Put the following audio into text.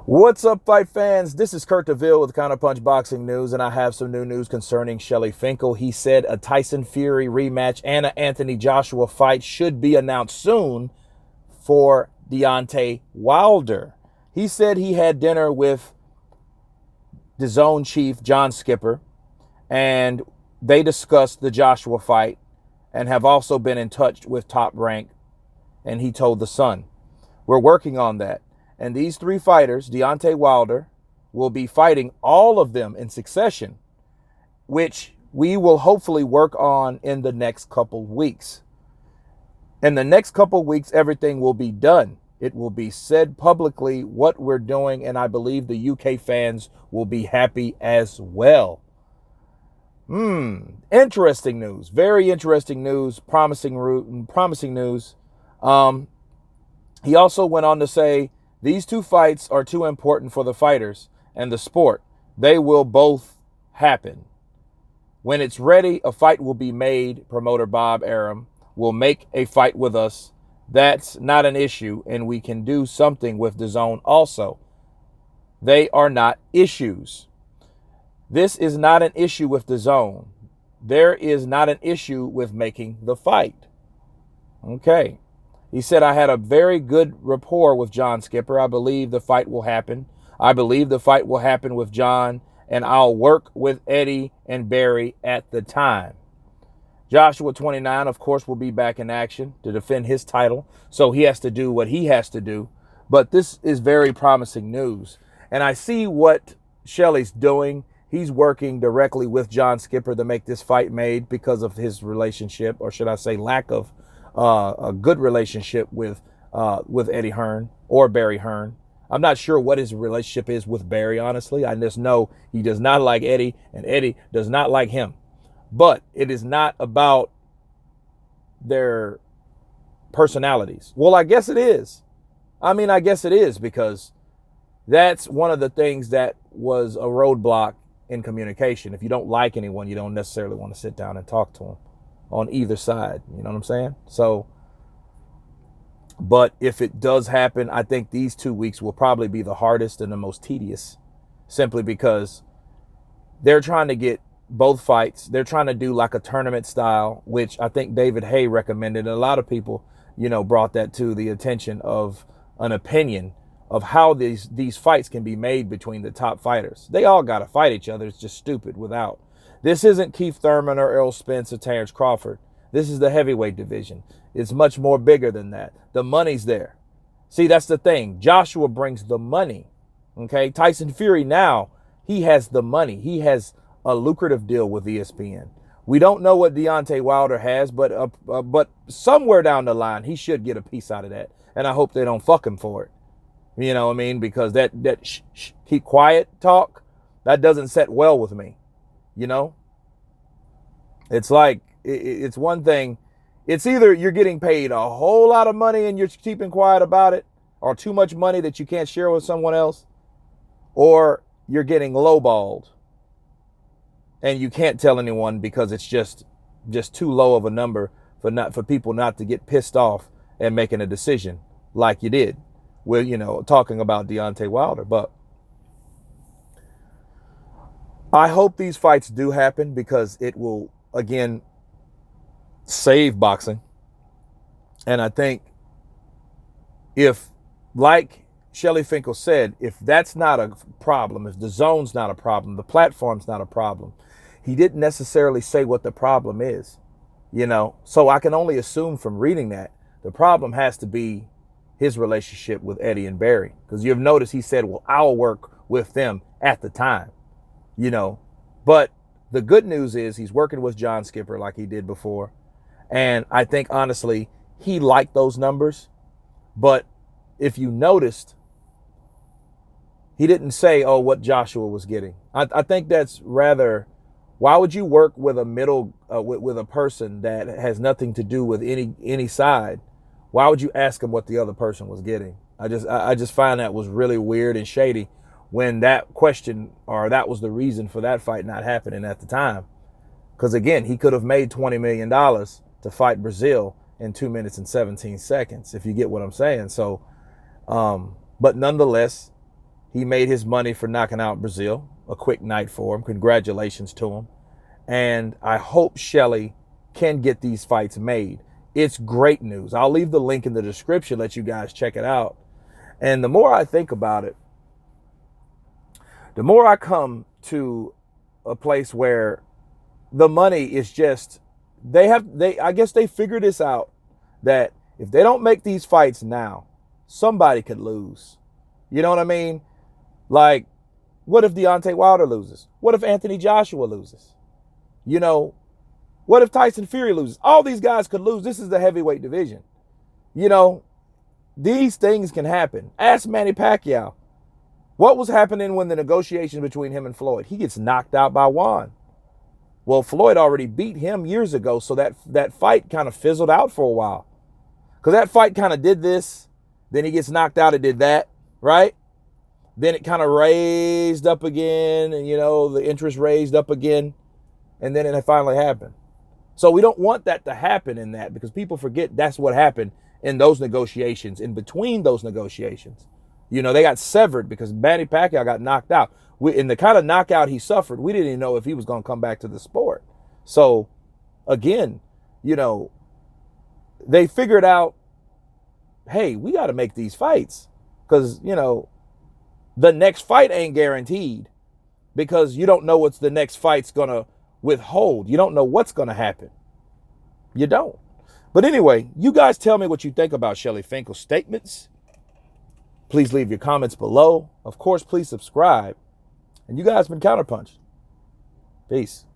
What's up, fight fans? This is Kurt DeVille with Counterpunch Boxing News, and I have some new news concerning Shelly Finkel. He said a Tyson Fury rematch and an Anthony Joshua fight should be announced soon for Deontay Wilder. He said he had dinner with the zone chief, John Skipper, and they discussed the Joshua fight and have also been in touch with Top Rank, and he told The Sun, "We're working on that. And these three fighters, Deontay Wilder, will be fighting all of them in succession, which we will hopefully work on in the next couple weeks. In the next couple weeks, everything will be done. It will be said publicly what we're doing, and I believe the UK fans will be happy as well." Interesting news. Very interesting news. Promising news. He also went on to say, "These two fights are too important for the fighters and the sport. They will both happen. When it's ready, a fight will be made. Promoter Bob Arum will make a fight with us. That's not an issue, and we can do something with the zone also. They are not issues. This is not an issue with the zone. There is not an issue with making the fight." Okay. He said, "I had a very good rapport with John Skipper. I believe the fight will happen. I believe the fight will happen with John, and I'll work with Eddie and Barry at the time." Joshua, 29, of course, will be back in action to defend his title, so he has to do what he has to do. But this is very promising news. And I see what Shelly's doing. He's working directly with John Skipper to make this fight made because of his relationship, or should I say lack of a good relationship with Eddie Hearn or Barry Hearn. I'm not sure what his relationship is with Barry, honestly. I just know he does not like Eddie, and Eddie does not like him. But it is not about their personalities. Well, I guess it is. I guess it is, because that's one of the things that was a roadblock in communication. If you don't like anyone, you don't necessarily want to sit down and talk to them on either side. You know what I'm saying? So, but if it does happen, I think these 2 weeks will probably be the hardest and the most tedious, simply because they're trying to get both fights. They're trying to do like a tournament style, which I think David Hay recommended. And a lot of people, brought that to the attention of an opinion of how these fights can be made between the top fighters. They all got to fight each other. It's just stupid without. This isn't Keith Thurman or Errol Spence or Terrence Crawford. This is the heavyweight division. It's much more bigger than that. The money's there. See, that's the thing. Joshua brings the money. Okay, Tyson Fury now, he has the money. He has a lucrative deal with ESPN. We don't know what Deontay Wilder has, but somewhere down the line, he should get a piece out of that. And I hope they don't fuck him for it. You know what I mean? Because that keep quiet talk, that doesn't set well with me. It's like, it's one thing. It's either you're getting paid a whole lot of money and you're keeping quiet about it, or too much money that you can't share with someone else, or you're getting lowballed and you can't tell anyone because it's just too low of a number for people not to get pissed off and making a decision like you did. We're, talking about Deontay Wilder. But I hope these fights do happen, because it will, again, save boxing. And I think if, like Shelly Finkel said, if that's not a problem, if the zone's not a problem, the platform's not a problem, he didn't necessarily say what the problem is, So I can only assume from reading that the problem has to be his relationship with Eddie and Barry. Because you've noticed he said, well, I'll work with them at the time, But the good news is he's working with John Skipper like he did before. And I think, honestly, he liked those numbers. But if you noticed, he didn't say, oh, what Joshua was getting. I think that's rather, why would you work with a middle, with a person that has nothing to do with any side? Why would you ask him what the other person was getting? I just find that was really weird and shady, when that question, or that was the reason for that fight not happening at the time. Because again, he could have made $20 million to fight Brazil in 2 minutes and 17 seconds, if you get what I'm saying. So, but nonetheless, He made his money for knocking out Brazil. A quick night for him. Congratulations to him. And I hope Shelly can get these fights made. It's great news. I'll leave the link in the description, let you guys check it out. And the more I think about it, the more I come to a place where the money is just, I guess they figure this out, that if they don't make these fights now, somebody could lose. You know what I mean? Like, what if Deontay Wilder loses? What if Anthony Joshua loses? You know, what if Tyson Fury loses? All these guys could lose. This is the heavyweight division. You know, these things can happen. Ask Manny Pacquiao. What was happening when the negotiations between him and Floyd? He gets knocked out by Juan. Well, Floyd already beat him years ago, so that fight kind of fizzled out for a while. Because that fight kind of did this, then he gets knocked out, it did that, right? Then it kind of raised up again, and, you know, the interest raised up again, and then it finally happened. So we don't want that to happen in that, because people forget that's what happened in those negotiations, in between those negotiations. You know, they got severed because Manny Pacquiao got knocked out. In the kind of knockout he suffered, we didn't even know if he was going to come back to the sport. So, again, you know, they figured out, hey, we got to make these fights because, you know, the next fight ain't guaranteed because you don't know what's the next fight's going to withhold. You don't know what's going to happen. You don't. But anyway, you guys tell me what you think about Shelly Finkel's statements. Please leave your comments below. Of course, please subscribe. And you guys been Counterpunch. Peace.